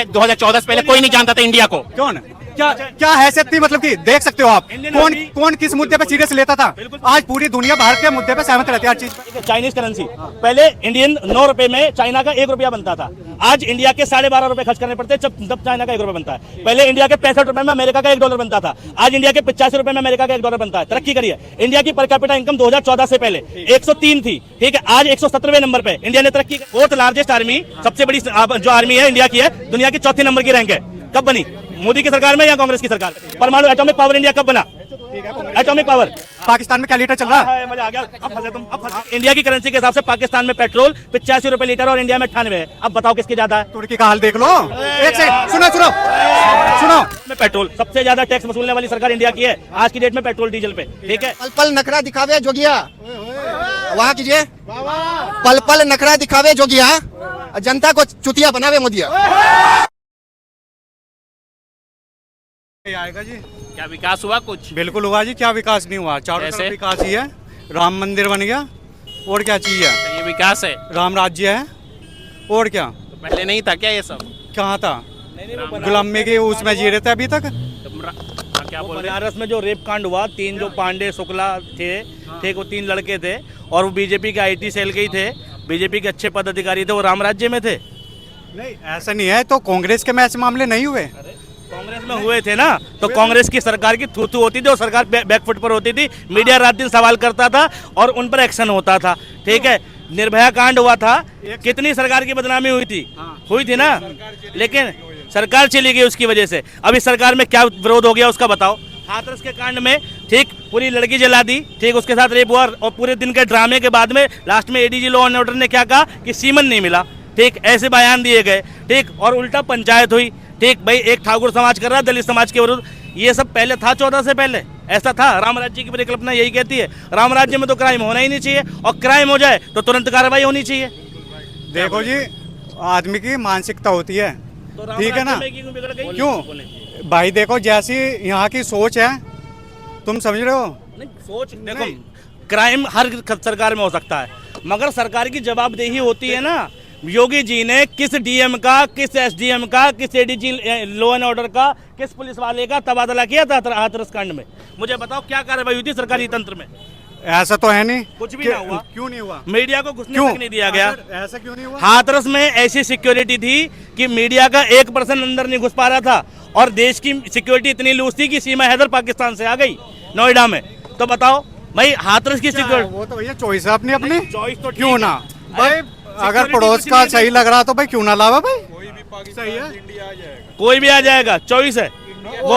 2014 से पहले कोई नहीं जानता था इंडिया को। कौन क्या क्या हैसियत थी, मतलब कि देख सकते हो आप कौन किस मुद्दे पे सीरियस लेता था। आज पूरी दुनिया भारत के मुद्दे पे सहमत रहती है हर चीज पे। चाइनीज करेंसी पहले इंडियन 9 रुपए में चाइना का 1 रुपया बनता था। आज इंडिया के 12.5 रुपए खर्च करने पड़ते हैं जब चाइना का 1 रुपया बनता है। पहले इंडिया के 65 रुपए में अमेरिका का $1 बनता था। आज इंडिया के 85 रुपए में अमेरिका का $1 बनता है। तरक्की करी है। इंडिया की पर कैपिटा इनकम 2014 से पहले 103 थी, ठीक है, आज 117वें नंबर पे इंडिया ने तरक्की। 4th लार्जेस्ट आर्मी, सबसे बड़ी जो आर्मी है इंडिया की है, दुनिया की 4थी नंबर की रैंक है। कब बनी? मोदी की सरकार में या कांग्रेस की सरकार? परमाणु एटॉमिक पावर इंडिया कब बना? Atomic power. पाकिस्तान में क्या लीटर चल रहा है? मजा आ गया। अब फंसे तुम, अब फंसे। इंडिया की करेंसी के हिसाब से पाकिस्तान में पेट्रोल 85 रुपए लीटर और इंडिया में 98 है। अब बताओ किसकी ज्यादा है? तुर्की का हाल देख लो। एक सेकंड सुनो में पेट्रोल सबसे ज्यादा टैक्स वसूलने वाली सरकार इंडिया की है आज की डेट में, पेट्रोल डीजल पे, ठीक है। पल पल नखरा दिखावे जोगिया, वहाँ कीजिए। पल पल नखरा दिखावे जोगिया, जनता को चुतिया बनावे मोदिया। आएगा जी। क्या विकास हुआ? कुछ बिल्कुल हुआ जी। क्या विकास नहीं हुआ? चारों तरफ विकास ही है। राम मंदिर बन गया, और क्या चाहिए? ये विकास है? राम राज्य है, और क्या? तो पहले नहीं था क्या ये सब? कहाँ था? गुलामी के उसमें जी रहे थे अभी तक। क्या बोल बनारस में जो रेप कांड हुआ, 3 जो पांडे शुक्ला थे, ठीक, वो 3 लड़के थे और वो बीजेपी के IT सेल के ही थे, बीजेपी के अच्छे पदाधिकारी थे, वो राम राज्य में थे। नहीं ऐसा नहीं है, तो कांग्रेस के में ऐसे मामले नहीं हुए? कांग्रेस में हुए थे ना, तो कांग्रेस की सरकार की थू होती थी और सरकार बैकफुट पर होती थी। मीडिया रात दिन सवाल करता था और उन पर एक्शन होता था, ठीक है। निर्भया कांड हुआ था, कितनी सरकार की बदनामी हुई थी? हुई थी ना, लेकिन सरकार चली गई उसकी वजह से। अब इस सरकार में क्या विरोध हो गया उसका बताओ। हाथरस के कांड में, ठीक, पूरी लड़की जला दी, ठीक, उसके साथ रेप हुआ और पूरे दिन के ड्रामे के बाद में लास्ट में ADG लॉ एंड ऑर्डर ने क्या कहा कि सीमन नहीं मिला, ठीक, ऐसे बयान दिए गए, ठीक, और उल्टा पंचायत हुई, ठीक। भाई एक ठाकुर समाज कर रहा है दलित समाज के विरुद्ध, ये सब पहले था 14 से पहले ऐसा था। राम राज्य की परिकल्पना यही कहती है, राम राज्य में तो क्राइम होना ही नहीं चाहिए, और क्राइम हो जाए तो तुरंत कार्रवाई होनी चाहिए। देखो जी, आदमी की मानसिकता होती है, ठीक है ना? क्यों भाई? देखो जैसी यहाँ की सोच है, तुम समझ रहे हो? नहीं, सोच देखो, क्राइम हर सरकार में हो सकता है, मगर सरकार की जवाबदेही होती है ना। योगी जी ने किस DM का, किस SDM का, किस ADG लॉ एंड ऑर्डर का, किस पुलिस वाले का तबादला किया था हाथरस कांड में? मुझे बताओ क्या कार्रवाई हुई थी सरकारी तंत्र में? ऐसा तो है नहीं, कुछ भी ना हुआ। क्यों नहीं हुआ? मीडिया को घुसने तक नहीं दिया गया। ऐसा क्यों नहीं हुआ? हाथरस में ऐसी सिक्योरिटी थी कि मीडिया का 1% अंदर नहीं घुस पा रहा था, और देश की सिक्योरिटी इतनी लूज थी कि सीमा हैदर पाकिस्तान से आ गई नोएडा में। तो बताओ भाई, हाथरस की सिक्योरिटी, वो तो भैया चॉइस है अपनी चॉइस तो क्यों ना भाई? अगर पड़ोस का सही लग रहा तो भाई क्यों ना लावा भाई? सही है, कोई भी आ जाएगा, चॉइस है वो।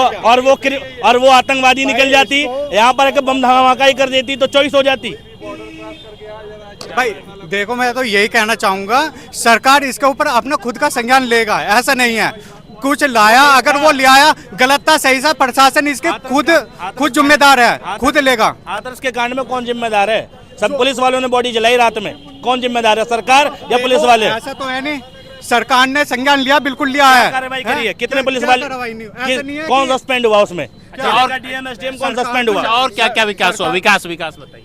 और वो आतंकवादी निकल जाती, यहाँ पर बम धमाका ही कर देती तो चॉइस हो जाती। भाई देखो, मैं तो यही कहना चाहूंगा, सरकार इसके ऊपर अपना खुद का संज्ञान लेगा। ऐसा नहीं है कुछ लाया, अगर वो ले आया गलत था, सही था, प्रशासन इसके खुद जिम्मेदार है, खुद लेगा। हाथरस के कांड में कौन जिम्मेदार है? सब पुलिस वालों ने बॉडी जलाई रात में, कौन जिम्मेदार है? सरकार या पुलिस वाले? ऐसा तो है नहीं, सरकार ने संज्ञान लिया, बिल्कुल लिया है। कार्रवाई करी है? कितने पुलिस वाले? कौन सस्पेंड हुआ उसमें? DM SDM कौन सस्पेंड हुआ? और क्या क्या विकास हुआ? विकास बताइए।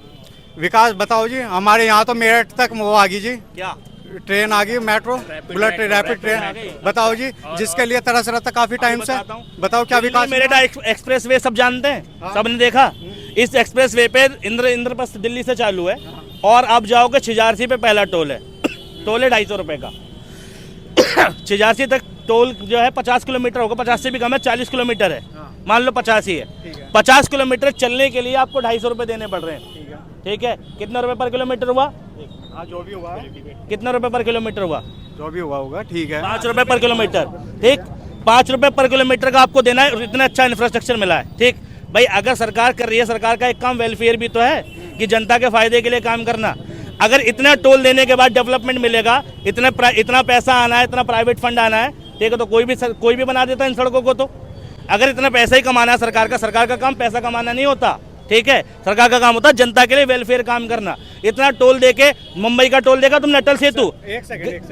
विकास बताओ जी। हमारे यहाँ तो मेरठ तक वो आ गई जी, क्या ट्रेन आ गई, metro, bullet train, rapid train. बताओ जी, जिसके लिए तरस रहा था काफी टाइम से। बताओ क्या विकास? मेरठ एक्सप्रेस वे सब जानते हैं, सबने देखा। इस एक्सप्रेस वे पे इंद्रप्रस्थ दिल्ली से चालू है, और अब जाओगे छिजारसी पे पहला टोल है। टोल है 250 रुपए का। छिजारसी तक टोल जो है 50 किलोमीटर होगा, 50 से भी कम है, 40 किलोमीटर है, मान लो 50 ही है। 50 किलोमीटर चलने के लिए आपको 250 रुपए देने पड़ रहे हैं, ठीक है। कितना रुपए पर किलोमीटर हुआ? जो भी हुआ, कितना रुपए पर किलोमीटर हुआ? जो भी हुआ होगा, ठीक है। 5 रुपए पर किलोमीटर, ठीक। 5 रुपए पर किलोमीटर का आपको देना है, इतना अच्छा इंफ्रास्ट्रक्चर मिला है, ठीक। भाई अगर सरकार कर रही है, सरकार का एक काम वेलफेयर भी तो है कि जनता के फायदे के लिए काम करना। अगर इतना टोल देने के बाद डेवलपमेंट मिलेगा, इतना पैसा आना है, इतना प्राइवेट फंड आना है, ठीक है, तो कोई भी बना देता है इन सड़कों को। तो अगर इतना पैसा ही कमाना है सरकार का काम पैसा कमाना नहीं होता, ठीक है। सरकार का काम होता है जनता के लिए वेलफेयर काम करना। इतना टोल देके, मुंबई का टोल देगा तुमने अटल सेतु,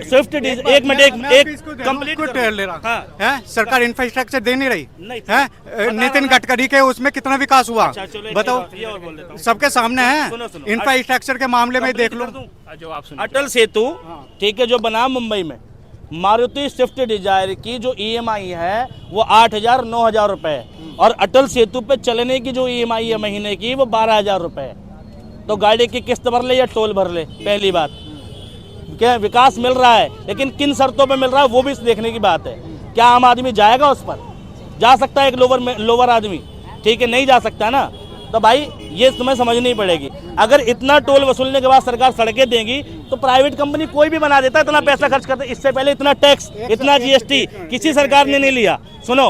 स्विफ्ट, एक मिनट कंप्लीट ले रहा है। सरकार इंफ्रास्ट्रक्चर दे नहीं रही है। नितिन गडकरी के उसमें कितना विकास हुआ बताओ, सबके सामने है। इंफ्रास्ट्रक्चर के मामले में देख लो, अटल सेतु, ठीक है, जो बना मारुति स्विफ्ट डिजायर की जो ईएमआई है वो 8,000 9,000 रुपए है और अटल सेतु पे चलने की जो ईएमआई है महीने की वो 12,000 रुपए है। तो गाड़ी की किस्त भर ले या टोल भर ले, पहली बात क्या विकास मिल रहा है, लेकिन किन शर्तों पे मिल रहा है वो भी देखने की बात है। क्या आम आदमी जाएगा उस पर? जा सकता है एक लोअर आदमी, ठीक है, नहीं जा सकता ना। तो भाई ये तुम्हें समझनी पड़ेगी। अगर इतना टोल वसूलने के बाद सरकार सड़कें देगी तो प्राइवेट कंपनी कोई भी बना देता है, इतना पैसा खर्च करते। इससे पहले इतना टैक्स, इतना जीएसटी किसी सरकार ने नहीं लिया। सुनो,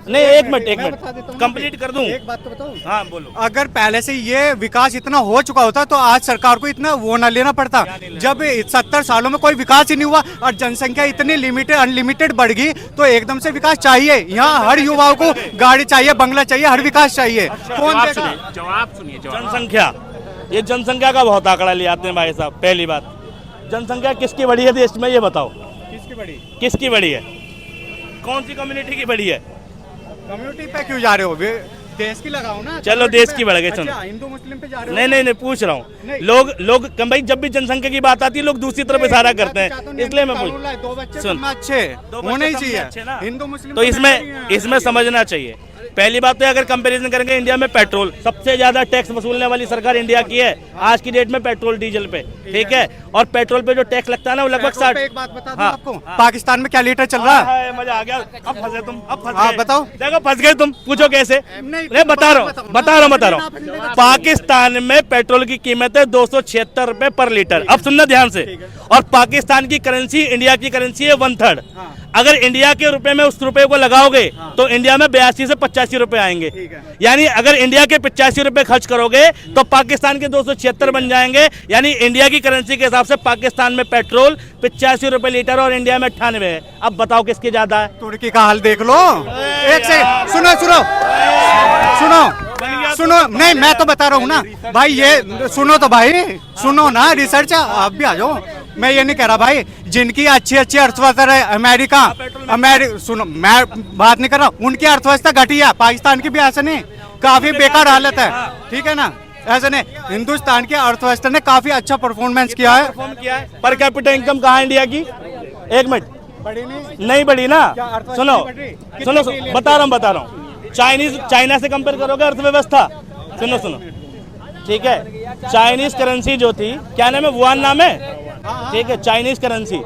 नहीं एक मिनट कंप्लीट कर दूं। एक बात तो बताओ। हाँ बोलो। अगर पहले से ये विकास इतना हो चुका होता तो आज सरकार को इतना वो ना लेना पड़ता। जब 70 सालों में कोई विकास ही नहीं हुआ और जनसंख्या इतनी लिमिटेड अनलिमिटेड बढ़ गई तो एकदम से विकास चाहिए। यहाँ हर युवाओं को गाड़ी चाहिए, बंगला चाहिए, हर विकास चाहिए। कौन देगा? जवाब सुनिए। जनसंख्या, ये जनसंख्या का बहुत आंकड़ा ले आते हैं भाई साहब। पहली बात, जनसंख्या किसकी बढ़ी है देश में, ये बताओ। किसकी बढ़ी है? कौन सी कम्युनिटी की बढ़ी है? कम्युनिटी पे क्यों जा रहे हो? देश की लगाओ ना। चलो देश की बढ़ गई। सुनो, हिंदू मुस्लिम पे जा रहे हो? नहीं पूछ रहा हूँ। लोग भाई जब भी जनसंख्या की बात आती है लोग दूसरी तरफ इशारा करते हैं, इसलिए मैं पूछ। 2 बच्चे सुन, अच्छे होने ही चाहिए ना। हिंदू मुस्लिम। तो इसमें समझना चाहिए। पहली बात तो अगर कंपैरिजन करेंगे इंडिया में पेट्रोल सबसे ज्यादा टैक्स वसूलने वाली सरकार इंडिया की है आज की डेट में, पेट्रोल डीजल पे, ठीक है। और पेट्रोल पे जो टैक्स लगता है ना वो लगभग 60। एक बात बता दूं आपको, पाकिस्तान में क्या लीटर चल रहा है? मजा आ गया। अब फंसे तुम, अब फंस हाँ गए। बताओ। देखो फंस गए तुम, पूछो कैसे? नहीं बता रहा हूँ। पाकिस्तान में पेट्रोल की कीमत है 276 रुपए पर लीटर। अब सुनना ध्यान से। और पाकिस्तान की करेंसी इंडिया की करेंसी है 1/3। अगर इंडिया के रुपए में उस रुपए को लगाओगे तो इंडिया में 82 से 85 रुपए आएंगे। यानी अगर इंडिया के 85 रुपए खर्च करोगे तो पाकिस्तान के 276 बन जाएंगे। यानी इंडिया की करेंसी के हिसाब से पाकिस्तान में पेट्रोल 85 रुपए लीटर और इंडिया में 98 है। अब बताओ किसकी ज्यादा है? तुर्की का हाल देख लो। एक से सुनो, नहीं मैं तो बता रहा हूँ ना भाई, ये सुनो तो भाई, सुनो ना, रिसर्च आप भी आ जाओ। मैं ये नहीं कह रहा भाई, जिनकी अच्छी अर्थव्यवस्था है अमेरिका, सुनो मैं बात नहीं कर रहा, उनकी अर्थव्यवस्था घटिया, पाकिस्तान की भी ऐसा नहीं, काफी बेकार हालत है, ठीक है ना। ऐसा नहीं, हिंदुस्तान की अर्थव्यवस्था ने काफी अच्छा परफॉर्मेंस किया है। पर कैपिटा इनकम कहाँ है इंडिया की? एक मिनट, बड़ी नहीं बढ़ी ना। सुनो, बता रहा हूँ। चाइना से कंपेयर करोगे अर्थव्यवस्था? सुनो, ठीक है। चाइनीज करेंसी जो थी, क्या नाम है, वुआन नाम है, ठीक है। चाइनीज करेंसी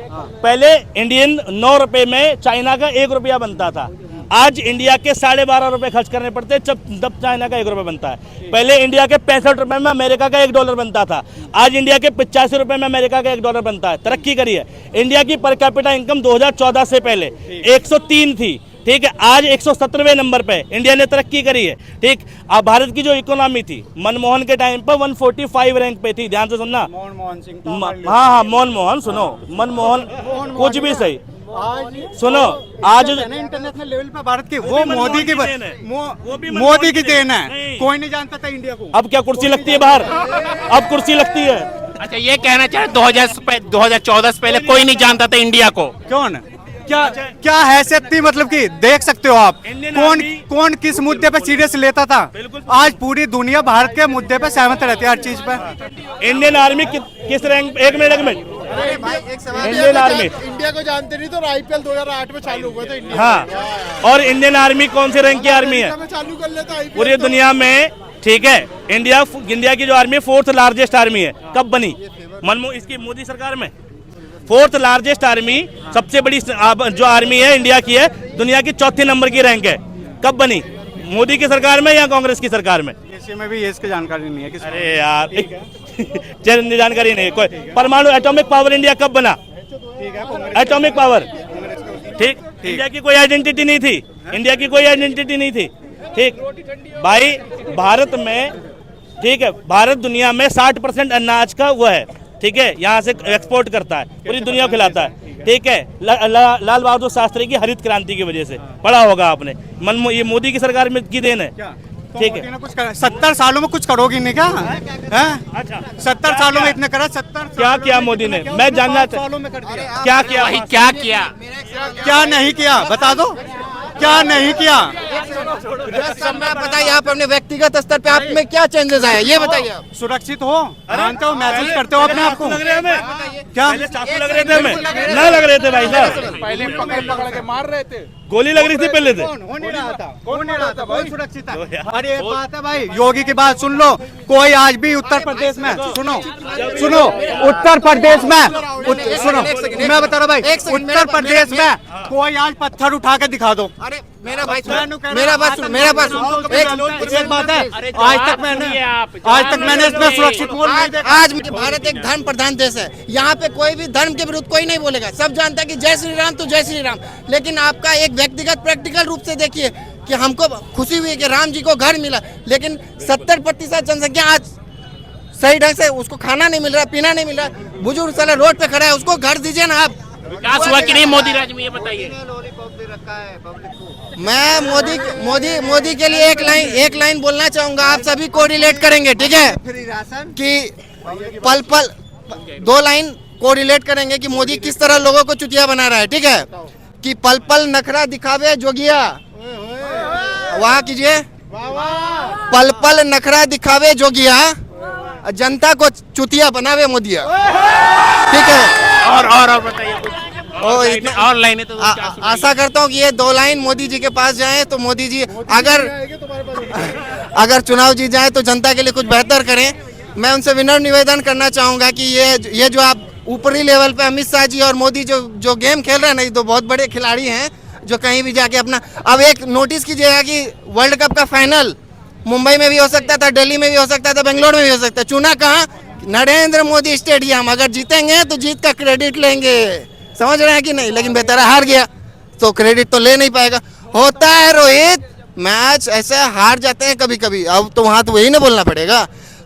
पहले इंडियन 9 रुपए में चाइना का 1 रुपया बनता था। आज इंडिया के 12.5 रुपए खर्च करने पड़ते जब चाइना का 1 रुपया बनता है। पहले इंडिया के 65 रुपए में अमेरिका का $1 बनता था। आज इंडिया के 85 रुपए में अमेरिका का $1 बनता है। तरक्की करी है। इंडिया की पर कैपिटा इनकम 2014 से पहले 103 थी, ठीक है। आज 117वें नंबर पे इंडिया ने तरक्की करी है, ठीक। अब भारत की जो इकोनॉमी थी मनमोहन के टाइम पर 145 रैंक पे थी। ध्यान से सुनना। मनमोहन सिंह, हाँ मनमोहन, सुनो, मनमोहन कुछ भी सही, सुनो, आज इंटरनेशनल लेवल पे भारत की वो मोदी की देन है। कोई नहीं जानता था इंडिया को। अब क्या कुर्सी लगती है बाहर? अब कुर्सी लगती है। अच्छा ये कहना चाहे 2014 से पहले कोई नहीं जानता था इंडिया को? कौन क्या हैसियत थी, मतलब कि देख सकते हो आप कौन किस मुद्दे पे सीरियस लेता था। आज पूरी दुनिया भारत के मुद्दे पे सहमत रहती है हर चीज पे। इंडियन आर्मी किस रैंक? एक मिनट इंडियन आर्मी इंडिया को जानते नहीं तो IPL 2008 में चालू हुआ था इंडिया। हाँ, और इंडियन आर्मी कौन से रैंक की आर्मी है? चालू कर लेता पूरी दुनिया में, ठीक है। इंडिया की जो आर्मी 4th लार्जेस्ट आर्मी है। कब बनी? इसकी मोदी सरकार में। 4th लार्जेस्ट आर्मी, सबसे बड़ी जो आर्मी है इंडिया की है, दुनिया की 4थे नंबर की रैंक है। कब बनी? मोदी की सरकार में या कांग्रेस की सरकार में? इसी में भी ये इसकी जानकारी नहीं है। अरे यार जानकारी नहीं कोई। परमाणु एटॉमिक पावर इंडिया कब बना? एटॉमिक पावर, ठीक। इंडिया की कोई आइडेंटिटी नहीं थी, इंडिया की कोई आइडेंटिटी नहीं थी, ठीक भाई। भारत में, ठीक है, भारत दुनिया में 60% अनाज का वो है, ठीक है, यहाँ से एक्सपोर्ट करता है, पूरी दुनिया खिलाता है, ठीक है। लाल बहादुर शास्त्री की हरित क्रांति की वजह से, पढ़ा होगा आपने। ये मोदी की सरकार में की देन है, ठीक है। 70 सालों में कुछ करोगी नहीं क्या? अच्छा 70 सालों में इतने करा? 70 क्या किया मोदी ने? मैं जानना चाहता हूँ क्या किया, वही क्या किया, क्या नहीं किया, बता दो क्या नहीं किया। बताइए आप अपने व्यक्तिगत स्तर पे आप में क्या चेंजेस आए ये बताइए। सुरक्षित हो, मानते हो, महसूस करते हो अपने आप को? क्या पहले चाकू लग रहे थे हमें, ना लग रहे थे भाई साहब, पहले पकड़ पकड़ के मार रहे थे। गोली लग रही थी पहले से। हो नहीं रहा था, हो नहीं रहा था, बहुत सुरक्षित है। अरे एक बात है भाई, योगी की बात सुन लो, कोई आज भी उत्तर प्रदेश में सुनो सुनो उत्तर प्रदेश में सुनो, मैं बता रहा भाई, उत्तर प्रदेश में कोई आज पत्थर उठा के दिखा दो। अरे मेरा भाई मेरा बात सुन, एक बात है, आज तक मैंने इसमें सुरक्षित मोड़ नहीं देखा। आज भारत एक धर्म प्रधान देश है, यहाँ पे कोई भी धर्म के विरुद्ध कोई नहीं बोलेगा, सब जानता है कि जय श्री राम तो जय श्री राम। लेकिन आपका एक व्यक्तिगत प्रैक्टिकल रूप से देखिए कि हमको खुशी हुई कि राम जी को घर मिला, लेकिन 70% जनसंख्या आज सही ढंग से उसको खाना नहीं मिल रहा, पीना नहीं मिल रहा, बुजुर्ग साला रोड पे खड़ा है, उसको घर दीजिए ना आप। विकास हुआ कि नहीं मोदी राज में, ये बताइए। मैं मोदी के लिए एक लाइन बोलना चाहूंगा, आप सभी को रिलेट करेंगे, ठीक है, कि पल पल 2 लाइन को रिलेट करेंगे कि मोदी किस तरह लोगों को चुतिया बना रहा है, ठीक है, कि पल पल नखरा दिखावे जोगिया, वहाँ कीजिए, पल पल नखरा दिखावे जोगिया, जनता को चुतिया बनावे मोदिया, ठीक है। और बताइए कुछ और लाइनें तो आशा करता हूँ कि ये 2 लाइन मोदी जी के पास जाए तो मोदी जी अगर चुनाव जीत जाए तो जनता के लिए कुछ बेहतर करें। मैं उनसे विनम्र निवेदन करना चाहूंगा कि ये जो आप ऊपरी लेवल पे अमित शाह जी और मोदी जो गेम खेल रहे हैं ना, ये तो बहुत बड़े खिलाड़ी हैं जो कहीं भी जाके अपना, अब एक नोटिस कीजिएगा कि वर्ल्ड कप का फाइनल मुंबई में भी हो सकता था, दिल्ली में भी हो सकता था, बेंगलोर में भी हो सकता है, चुना कहाँ, नरेंद्र मोदी स्टेडियम। अगर जीतेंगे तो जीत का क्रेडिट लेंगे, समझ रहे हैं कि नहीं, लेकिन बेचारा हार गया तो क्रेडिट तो ले नहीं पाएगा। होता है रोहित, मैच ऐसे हार जाते हैं कभी कभी, अब तो वहां तो वही ना बोलना पड़ेगा।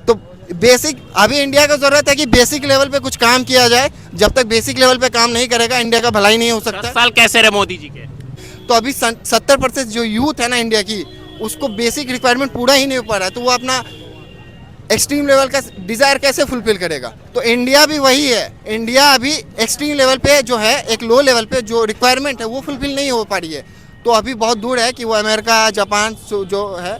तो बेसिक अभी इंडिया को जरूरत है कि बेसिक लेवल पे कुछ काम किया जाए, जब तक बेसिक लेवल पे काम नहीं करेगा इंडिया का भलाई नहीं हो 10 सकता। साल कैसे रहे मोदी जी के? तो अभी 70% जो यूथ है ना इंडिया की, उसको बेसिक रिक्वायरमेंट पूरा ही नहीं हो पा रहा है, तो वो अपना एक्सट्रीम लेवल का डिजायर कैसे फुलफिल करेगा। तो इंडिया भी वही है, इंडिया अभी एक्सट्रीम लेवल पे जो है, एक लो लेवल पे जो रिक्वायरमेंट है वो फुलफिल नहीं हो पा रही है। तो अभी बहुत दूर है कि वो अमेरिका जापान जो है